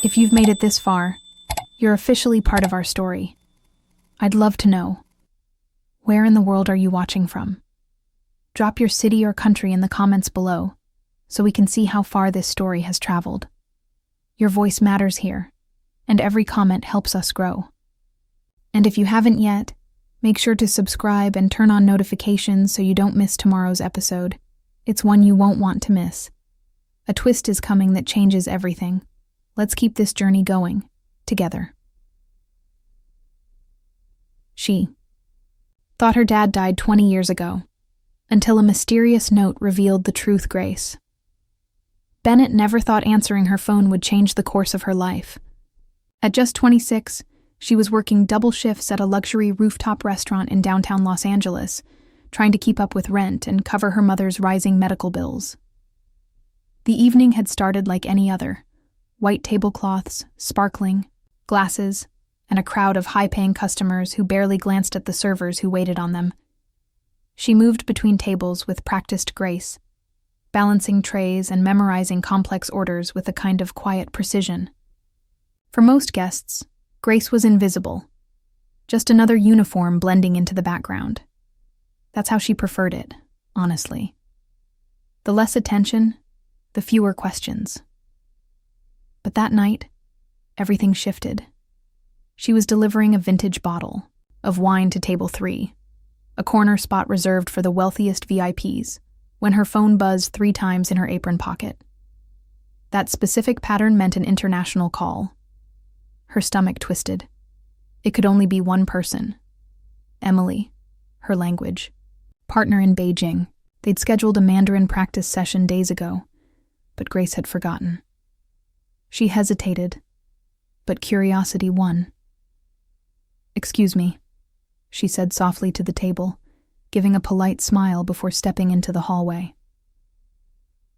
If you've made it this far, you're officially part of our story. I'd love to know, where in the world are you watching from? Drop your city or country in the comments below so we can see how far this story has traveled. Your voice matters here, and every comment helps us grow. And if you haven't yet, make sure to subscribe and turn on notifications so you don't miss tomorrow's episode. It's one you won't want to miss. A twist is coming that changes everything. Let's keep this journey going, together. She thought her dad died 20 years ago, until a mysterious note revealed the truth. Grace Bennett never thought answering her phone would change the course of her life. At just 26, she was working double shifts at a luxury rooftop restaurant in downtown Los Angeles, trying to keep up with rent and cover her mother's rising medical bills. The evening had started like any other: white tablecloths, sparkling, glasses, and a crowd of high-paying customers who barely glanced at the servers who waited on them. She moved between tables with practiced grace, balancing trays and memorizing complex orders with a kind of quiet precision. For most guests, Grace was invisible, just another uniform blending into the background. That's how she preferred it, honestly. The less attention, the fewer questions. But that night, everything shifted. She was delivering a vintage bottle of wine to table 3, a corner spot reserved for the wealthiest VIPs, when her phone buzzed 3 times in her apron pocket. That specific pattern meant an international call. Her stomach twisted. It could only be one person. Emily, her language partner in Beijing. They'd scheduled a Mandarin practice session days ago, but Grace had forgotten. She hesitated, but curiosity won. "Excuse me," she said softly to the table, giving a polite smile before stepping into the hallway.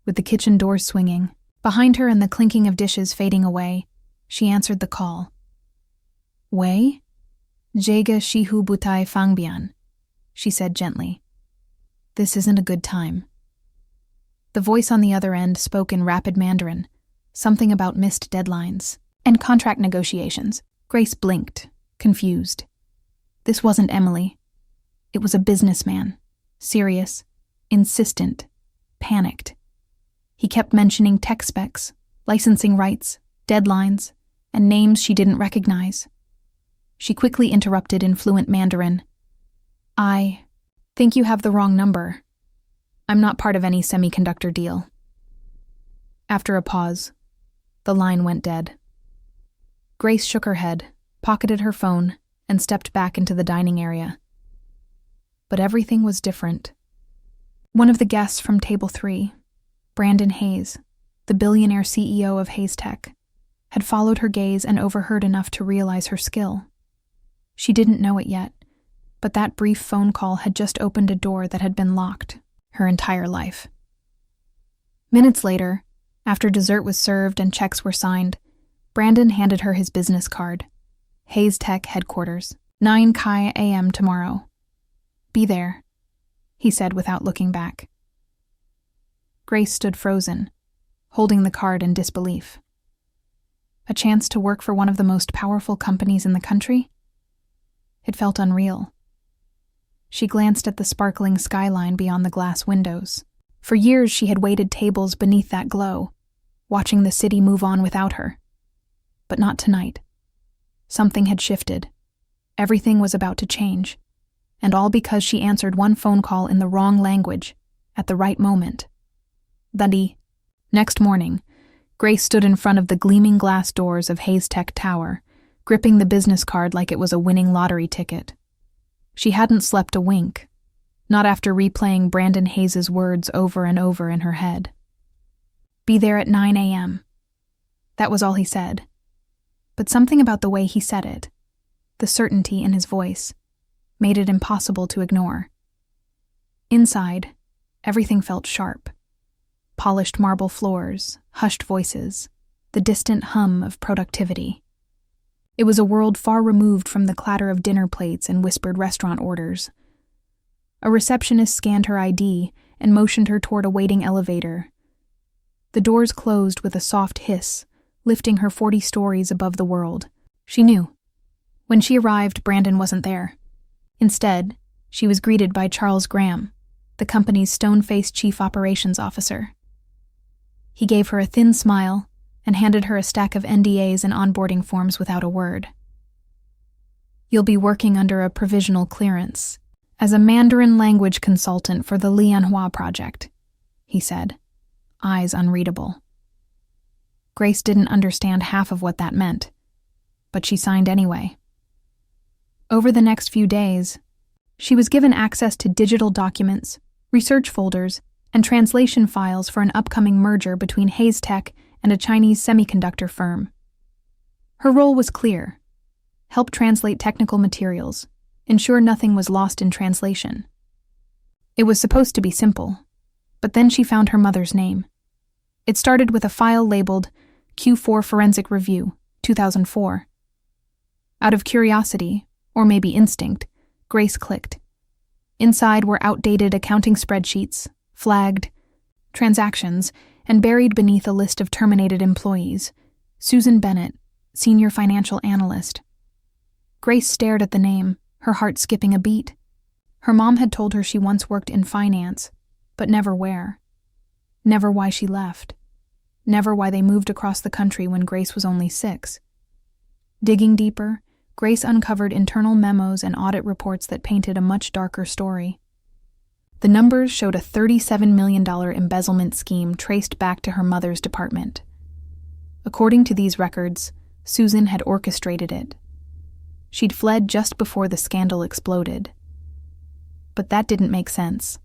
With the kitchen doors swinging behind her and the clinking of dishes fading away, she answered the call. "Wei? Jega shihu butai fangbian," she said gently. "This isn't a good time." The voice on the other end spoke in rapid Mandarin, something about missed deadlines and contract negotiations. Grace blinked, confused. This wasn't Emily. It was a businessman, serious, insistent, panicked. He kept mentioning tech specs, licensing rights, deadlines, and names she didn't recognize. She quickly interrupted in fluent Mandarin. "I think you have the wrong number. I'm not part of any semiconductor deal." After a pause, the line went dead. Grace shook her head, pocketed her phone, and stepped back into the dining area. But everything was different. One of the guests from table 3, Brandon Hayes, the billionaire CEO of Hayes Tech, had followed her gaze and overheard enough to realize her skill. She didn't know it yet, but that brief phone call had just opened a door that had been locked her entire life. Minutes later, after dessert was served and checks were signed, Brandon handed her his business card. Hayes Tech headquarters, 9 a.m. tomorrow. "Be there," he said without looking back. Grace stood frozen, holding the card in disbelief. A chance to work for one of the most powerful companies in the country? It felt unreal. She glanced at the sparkling skyline beyond the glass windows. For years she had waited tables beneath that glow, watching the city move on without her. But not tonight. Something had shifted. Everything was about to change. And all because she answered one phone call in the wrong language, at the right moment. Next morning, Grace stood in front of the gleaming glass doors of Hayes Tech Tower, gripping the business card like it was a winning lottery ticket. She hadn't slept a wink, not after replaying Brandon Hayes' words over and over in her head. "Be there at 9 a.m. That was all he said. But something about the way he said it, the certainty in his voice, made it impossible to ignore. Inside, everything felt sharp. Polished marble floors, hushed voices, the distant hum of productivity. It was a world far removed from the clatter of dinner plates and whispered restaurant orders. A receptionist scanned her ID and motioned her toward a waiting elevator. The doors closed with a soft hiss, lifting her 40 stories above the world. She knew. When she arrived, Brandon wasn't there. Instead, she was greeted by Charles Graham, the company's stone-faced chief operations officer. He gave her a thin smile and handed her a stack of NDAs and onboarding forms without a word. "You'll be working under a provisional clearance as a Mandarin language consultant for the Lianhua project," he said, eyes unreadable. Grace didn't understand half of what that meant, but she signed anyway. Over the next few days, she was given access to digital documents, research folders, and translation files for an upcoming merger between Hayes Tech and a Chinese semiconductor firm. Her role was clear: help translate technical materials, ensure nothing was lost in translation. It was supposed to be simple, but then she found her mother's name. It started with a file labeled Q4 Forensic Review, 2004. Out of curiosity, or maybe instinct, Grace clicked. Inside were outdated accounting spreadsheets, flagged transactions, and buried beneath a list of terminated employees: Susan Bennett, senior financial analyst. Grace stared at the name, her heart skipping a beat. Her mom had told her she once worked in finance, but never where. Never why she left. Never why they moved across the country when Grace was only 6. Digging deeper, Grace uncovered internal memos and audit reports that painted a much darker story. The numbers showed a $37 million embezzlement scheme traced back to her mother's department. According to these records, Susan had orchestrated it. She'd fled just before the scandal exploded. But that didn't make sense.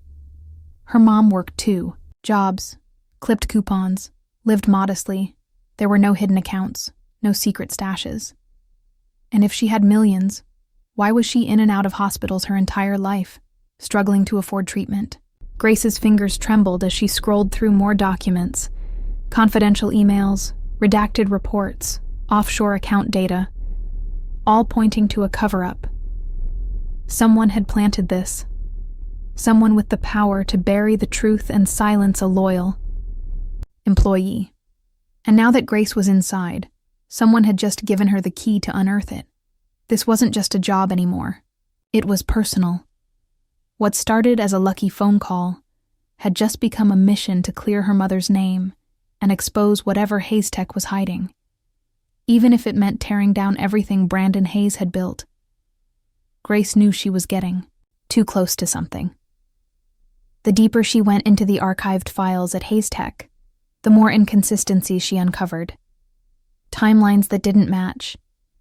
Her mom worked too: jobs, clipped coupons, lived modestly. There were no hidden accounts, no secret stashes. And if she had millions, why was she in and out of hospitals her entire life, struggling to afford treatment? Grace's fingers trembled as she scrolled through more documents: confidential emails, redacted reports, offshore account data, all pointing to a cover-up. Someone had planted this. Someone with the power to bury the truth and silence a loyal employee. And now that Grace was inside, someone had just given her the key to unearth it. This wasn't just a job anymore. It was personal. What started as a lucky phone call had just become a mission to clear her mother's name and expose whatever Hayes Tech was hiding, even if it meant tearing down everything Brandon Hayes had built. Grace knew she was getting too close to something. The deeper she went into the archived files at Hayes Tech, the more inconsistencies she uncovered. Timelines that didn't match,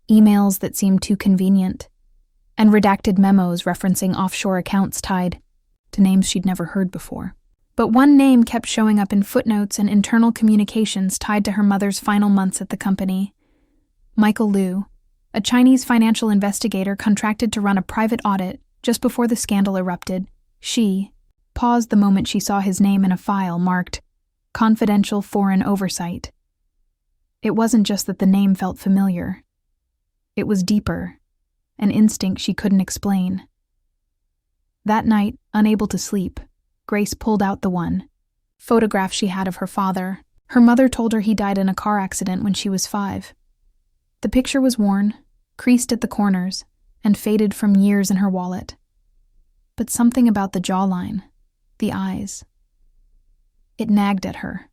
emails that seemed too convenient, and redacted memos referencing offshore accounts tied to names she'd never heard before. But one name kept showing up in footnotes and internal communications tied to her mother's final months at the company: Michael Liu, a Chinese financial investigator contracted to run a private audit just before the scandal erupted. She paused the moment she saw his name in a file marked Confidential Foreign Oversight. It wasn't just that the name felt familiar. It was deeper, an instinct she couldn't explain. That night, unable to sleep, Grace pulled out the photograph she had of her father. Her mother told her he died in a car accident when she was 5. The picture was worn, creased at the corners, and faded from years in her wallet. But something about the jawline, the eyes, it nagged at her.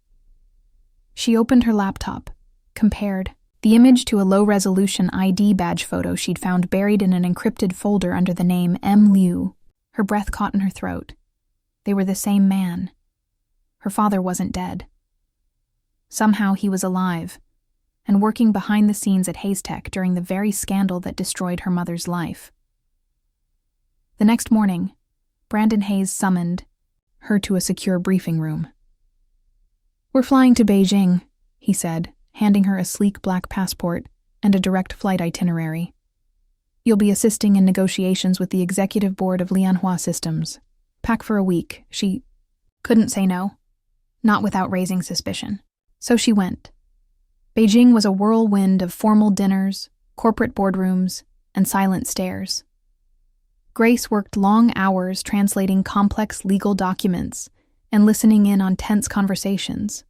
She opened her laptop, compared the image to a low-resolution ID badge photo she'd found buried in an encrypted folder under the name M. Liu. Her breath caught in her throat. They were the same man. Her father wasn't dead. Somehow he was alive, and working behind the scenes at Hayes Tech during the very scandal that destroyed her mother's life. The next morning, Brandon Hayes summoned her to a secure briefing room. "We're flying to Beijing," he said, handing her a sleek black passport and a direct flight itinerary. "You'll be assisting in negotiations with the executive board of Lianhua Systems. Pack for a week." She couldn't say no, not without raising suspicion. So she went. Beijing was a whirlwind of formal dinners, corporate boardrooms, and silent stares. Grace worked long hours translating complex legal documents and listening in on tense conversations.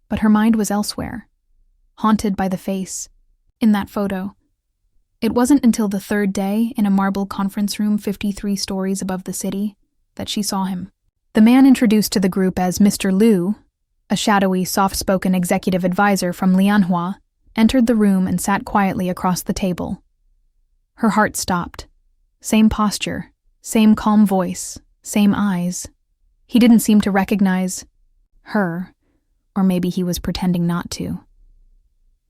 But her mind was elsewhere. haunted by the face in that photo. It wasn't until the third day, in a marble conference room 53 stories above the city, that she saw him. The man introduced to the group as Mr. Liu, a shadowy, soft-spoken executive advisor from Lianhua, entered the room and sat quietly across the table. Her heart stopped. Same posture, same calm voice, same eyes. He didn't seem to recognize her, or maybe he was pretending not to.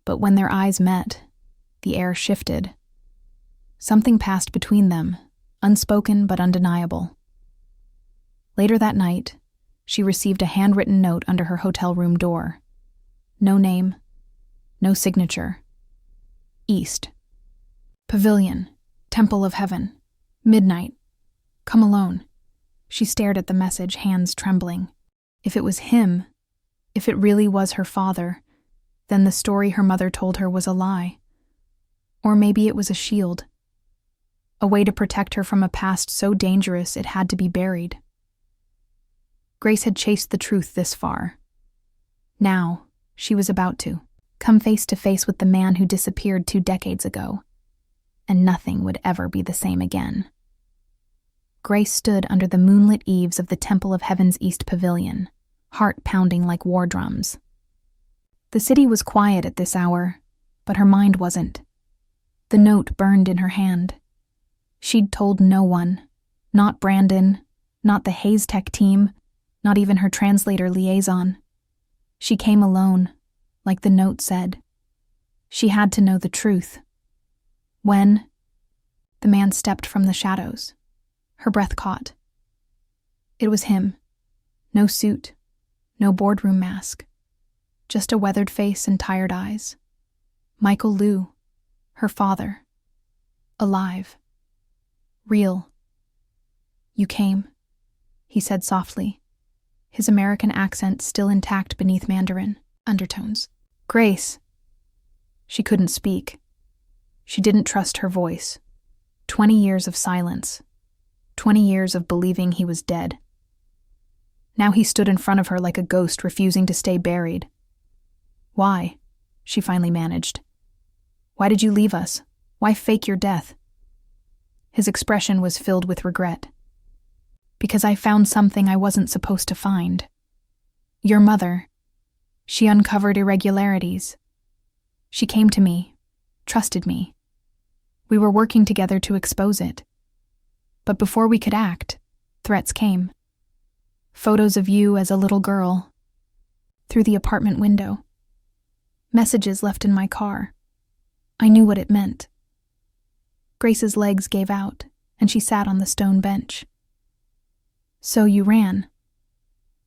But when their eyes met, the air shifted. Something passed between them, unspoken but undeniable. Later that night, she received a handwritten note under her hotel room door. No name, no signature. East. Pavilion, Temple of Heaven, midnight. Come alone. She stared at the message, hands trembling. If it was him, if it really was her father, then the story her mother told her was a lie. Or maybe it was a shield. A way to protect her from a past so dangerous it had to be buried. Grace had chased the truth this far. Now, she was about to come face to face with the man who disappeared 2 decades ago, and nothing would ever be the same again. Grace stood under the moonlit eaves of the Temple of Heaven's East Pavilion, heart pounding like war drums. The city was quiet at this hour, but her mind wasn't. The note burned in her hand. She'd told no one, not Brandon, not the Hayes Tech team, not even her translator liaison. She came alone, like the note said. She had to know the truth. When? The man stepped from the shadows. Her breath caught. It was him. No suit, no boardroom mask. Just a weathered face and tired eyes. Michael Liu, her father. Alive. Real. You came, he said softly, his American accent still intact beneath Mandarin undertones. Grace. She couldn't speak. She didn't trust her voice. 20 years of silence. 20 years of believing he was dead. Now he stood in front of her like a ghost refusing to stay buried. Why? She finally managed. Why did you leave us? Why fake your death? His expression was filled with regret. Because I found something I wasn't supposed to find. Your mother. She uncovered irregularities. She came to me, trusted me. We were working together to expose it. But before we could act, threats came. Photos of you as a little girl. Through the apartment window. Messages left in my car. I knew what it meant. Grace's legs gave out, and she sat on the stone bench. So you ran.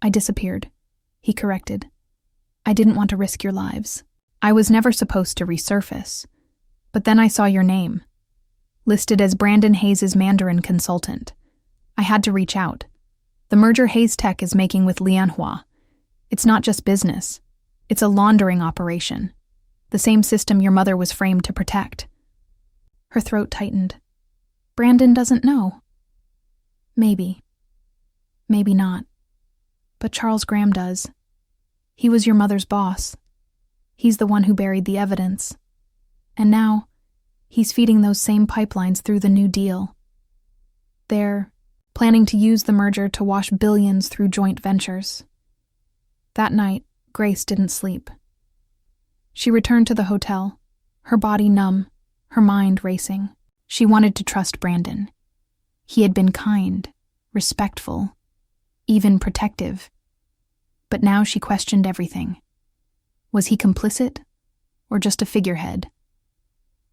I disappeared, he corrected. I didn't want to risk your lives. I was never supposed to resurface. But then I saw your name, listed as Brandon Hayes' Mandarin consultant. I had to reach out. The merger Hayes Tech is making with Lianhua. It's not just business. It's a laundering operation. The same system your mother was framed to protect. Her throat tightened. Brandon doesn't know. Maybe. Maybe not. But Charles Graham does. He was your mother's boss. He's the one who buried the evidence. And now, he's feeding those same pipelines through the New Deal. They're planning to use the merger to wash billions through joint ventures. That night, Grace didn't sleep. She returned to the hotel, her body numb, her mind racing. She wanted to trust Brandon. He had been kind, respectful, even protective. But now she questioned everything. Was he complicit, or just a figurehead?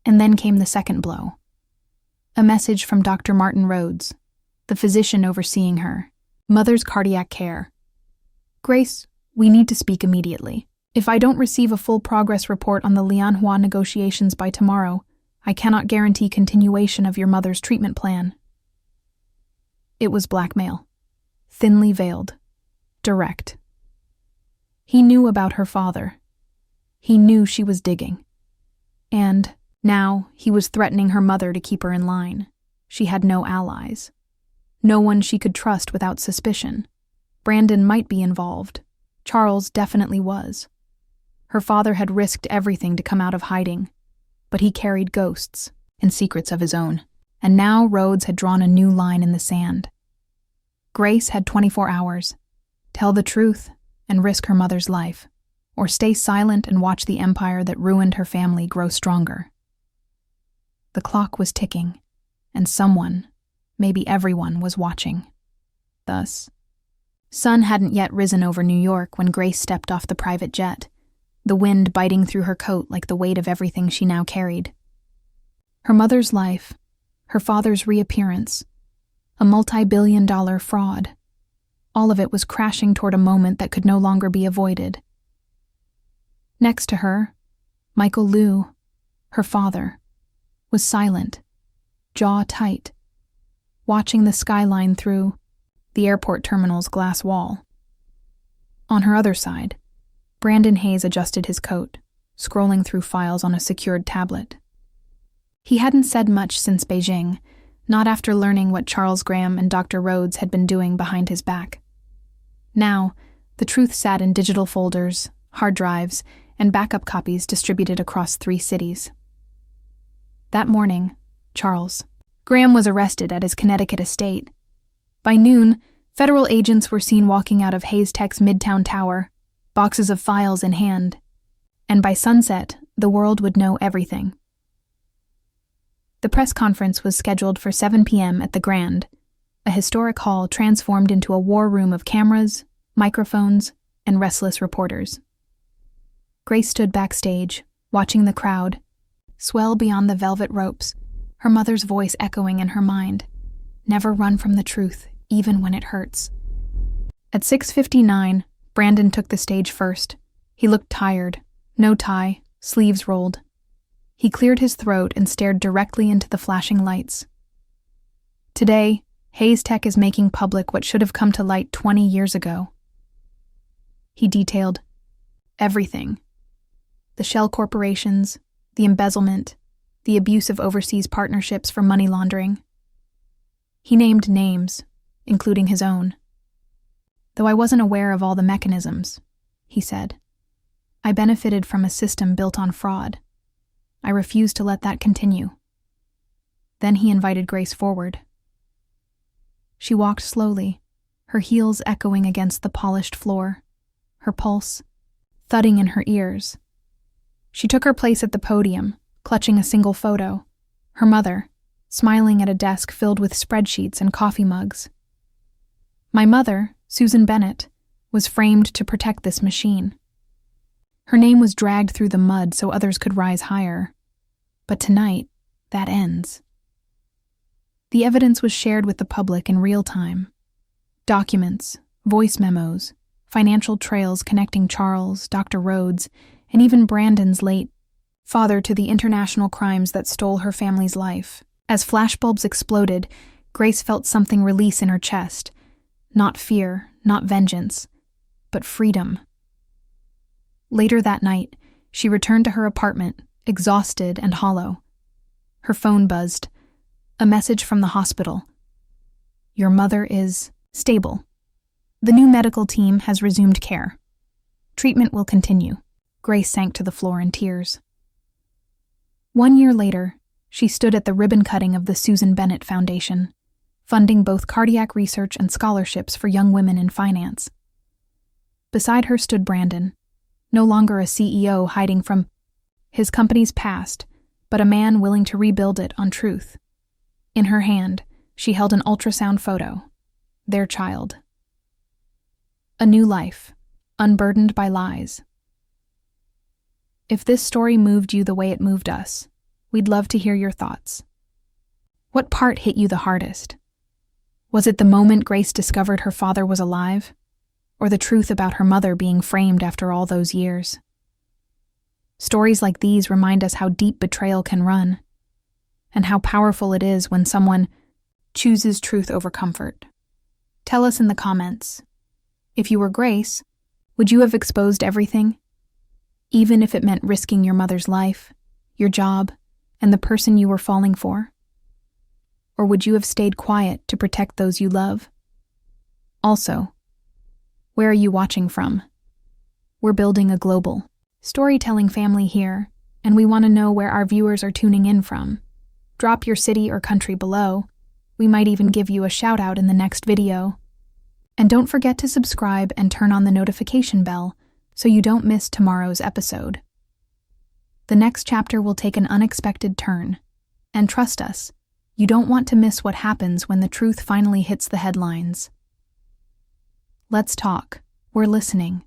And then came the second blow. A message from Dr. Martin Rhodes, the physician overseeing her, mother's cardiac care. Grace, we need to speak immediately. If I don't receive a full progress report on the Lianhua negotiations by tomorrow, I cannot guarantee continuation of your mother's treatment plan. It was blackmail. Thinly veiled. Direct. He knew about her father. He knew she was digging. And now he was threatening her mother to keep her in line. She had no allies. No one she could trust without suspicion. Brandon might be involved. Charles definitely was. Her father had risked everything to come out of hiding, but he carried ghosts and secrets of his own. And now Rhodes had drawn a new line in the sand. Grace had 24 hours. Tell the truth and risk her mother's life, or stay silent and watch the empire that ruined her family grow stronger. The clock was ticking, and someone, maybe everyone, was watching. Thus, sun hadn't yet risen over New York when Grace stepped off the private jet, the wind biting through her coat like the weight of everything she now carried. Her mother's life, her father's reappearance, a multi-billion-dollar fraud. All of it was crashing toward a moment that could no longer be avoided. Next to her, Michael Liu, her father, was silent, jaw tight, watching the skyline through the airport terminal's glass wall. On her other side, Brandon Hayes adjusted his coat, scrolling through files on a secured tablet. He hadn't said much since Beijing, not after learning what Charles Graham and Dr. Rhodes had been doing behind his back. Now, the truth sat in digital folders, hard drives, and backup copies distributed across 3 cities. That morning, Charles Graham was arrested at his Connecticut estate. By noon, federal agents were seen walking out of Hayes Tech's Midtown Tower, boxes of files in hand. And by sunset, the world would know everything. The press conference was scheduled for 7 p.m. at the Grand, a historic hall transformed into a war room of cameras, microphones, and restless reporters. Grace stood backstage, watching the crowd swell beyond the velvet ropes, her mother's voice echoing in her mind. Never run from the truth, even when it hurts. At 6:59, Brandon took the stage first. He looked tired, no tie, sleeves rolled. He cleared his throat and stared directly into the flashing lights. Today, Hayes Tech is making public what should have come to light 20 years ago. He detailed everything. The shell corporations, the embezzlement, the abuse of overseas partnerships for money laundering. He named names, including his own. Though I wasn't aware of all the mechanisms, he said. I benefited from a system built on fraud. I refused to let that continue. Then he invited Grace forward. She walked slowly, her heels echoing against the polished floor, her pulse thudding in her ears. She took her place at the podium, clutching a single photo, her mother, smiling at a desk filled with spreadsheets and coffee mugs. My mother, Susan Bennett, was framed to protect this machine. Her name was dragged through the mud so others could rise higher. But tonight, that ends. The evidence was shared with the public in real time. Documents, voice memos, financial trails connecting Charles, Dr. Rhodes, and even Brandon's late father to the international crimes that stole her family's life. As flashbulbs exploded, Grace felt something release in her chest. Not fear, not vengeance, but freedom. Later that night, she returned to her apartment, exhausted and hollow. Her phone buzzed. A message from the hospital. Your mother is stable. The new medical team has resumed care. Treatment will continue. Grace sank to the floor in tears. 1 year later, she stood at the ribbon cutting of the Susan Bennett Foundation, funding both cardiac research and scholarships for young women in finance. Beside her stood Brandon, no longer a CEO hiding from his company's past, but a man willing to rebuild it on truth. In her hand, she held an ultrasound photo, their child. A new life, unburdened by lies. If this story moved you the way it moved us, we'd love to hear your thoughts. What part hit you the hardest? Was it the moment Grace discovered her father was alive? Or the truth about her mother being framed after all those years? Stories like these remind us how deep betrayal can run, and how powerful it is when someone chooses truth over comfort. Tell us in the comments. If you were Grace, would you have exposed everything? Even if it meant risking your mother's life, your job, and the person you were falling for? Or would you have stayed quiet to protect those you love? Also, where are you watching from? We're building a global Storytelling family here, and we want to know where our viewers are tuning in from. Drop your city or country below. We might even give you a shout out in the next video. And don't forget to subscribe and turn on the notification bell so you don't miss tomorrow's episode. The next chapter will take an unexpected turn. And trust us, you don't want to miss what happens when the truth finally hits the headlines. Let's talk. We're listening.